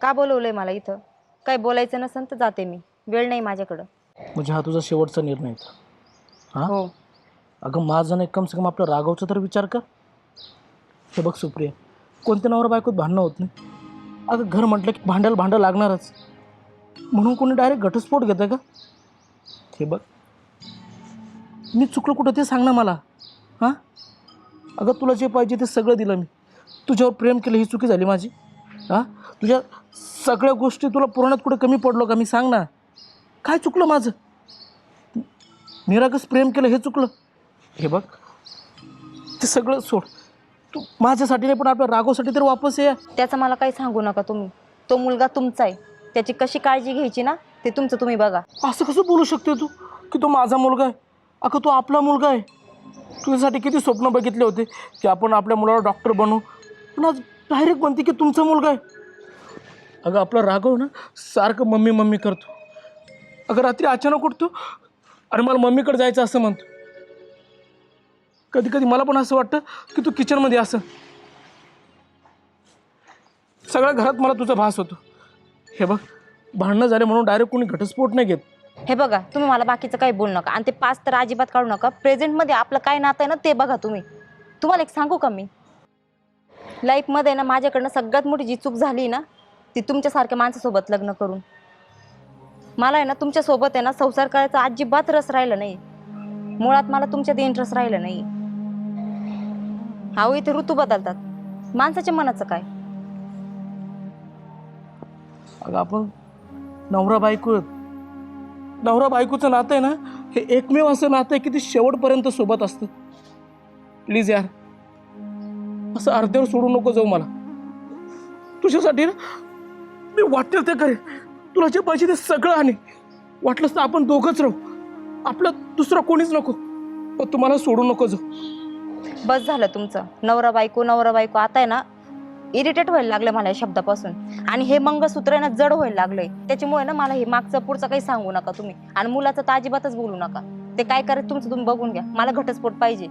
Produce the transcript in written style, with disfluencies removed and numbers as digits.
का बोलवलंय मला इथं? काय बोलायचं नसेल तर जाते मी, वेळ नाही माझ्याकडं. म्हणजे हा तुझा शेवटचा निर्णय आहे? हां. हो. अगं माझं नाही, कम से कम आपलं राघवचा तर विचार कर. हे बघ सुप्रिया, कोणत्या नवरा बायकोत भांडणं होत नाही. अगं घर म्हटलं की भांडं लागणारच, म्हणून कोणी डायरेक्ट घटस्फोट घेतं का? हे बघ, मी चुकलो कुठं ते सांग ना मला. हां, अगं तुला जे पाहिजे ते सगळं दिलं मी. तुझ्यावर प्रेम केलं ही चुकी झाली माझी. हां, तुझ्या सगळ्या गोष्टी तुला पुराणात कुठे कमी पडलो का? मी सांग ना, काय चुकलं माझं? निरागस प्रेम केलं हे चुकलं? हे बघ, ते सगळं सोड. तू माझ्यासाठी नाही पण आपल्या राघवसाठी तर वापस ये. त्याचं मला काही सांगू नका तुम्ही. तो मुलगा तुमचा आहे. त्याची कशी काळजी घ्यायची ना ते तुमचं तुम्ही बघा. असं कसं बोलू शकते तू की तो माझा मुलगा आहे? अगं तो आपला मुलगा आहे. तुझ्यासाठी किती स्वप्न बघितले होते की आपण आपल्या मुलाला डॉक्टर बनवू, पण आज डायरेक्ट म्हणते की तुमचा मुलगा आहे. अगं आपला राघव ना सारखं मम्मी मम्मी करतो. अगं रात्री अचानक उठतो, अरे मला मम्मीकडे जायचं असं म्हणतो. कधी कधी मला पण असं वाटतं की तू किचनमध्ये असं. सगळ्या घरात मला तुझा भास होतो. हे बघ, भांडणं झाले म्हणून डायरेक्ट कोणी घटस्फोट नाही घेत. हे बघा, तुम्ही मला बाकीचं काही बोलू नका आणि ते पाच तर अजिबात काढू नका. प्रेझेंटमध्ये आपलं काय नातं आहे ना ते बघा तुम्ही. तुम्हाला एक सांगू का मी, लाईफमध्ये ना माझ्याकडनं सगळ्यात मोठी जी चूक झाली ना ती तुमच्यासारख्या माणसासोबत लग्न करून. मला आहे ना तुमच्यासोबत आहे ना संसार करायचा अजिबात रस राहिला नाही. मुळात मला तुमच्यात इंटरेस्ट राहिला नाही. अहो इथे ऋतू बदलतात, माणसाच्या मनाचं काय? अगं आपण नवरा बायको आहेत. नवरा बायकोचं नातं आहे ना, हे एकमेव असं नातं आहे की ते शेवटपर्यंत सोबत असतं. प्लीज यार, असं अर्ध्यावर सोडू नको जाऊ मला. तुझ्यासाठी ना मी वाटेल ते करेन. तुला जे पाहिजे ते सगळं आणि वाटलंच तर आपण दोघंच राहू. आपलं दुसरं कोणीच नको, पण तुम्हाला सोडू नको जाऊ. बस झालं तुमचं नवरा बायको नवरा बायको. आता आहे ना इरिटेट व्हायला लागलं मला या शब्दापासून. आणि हे मंगळसूत्र आहे ना जड व्हायला लागलंय. त्याच्यामुळे ना मला हे मागचं पुढचं काही सांगू नका तुम्ही. आणि मुलाचं तर अजिबातच बोलू नका. ते काय करायचं तुमचं तुम्ही बघून घ्या. मला घटस्फोट पाहिजे.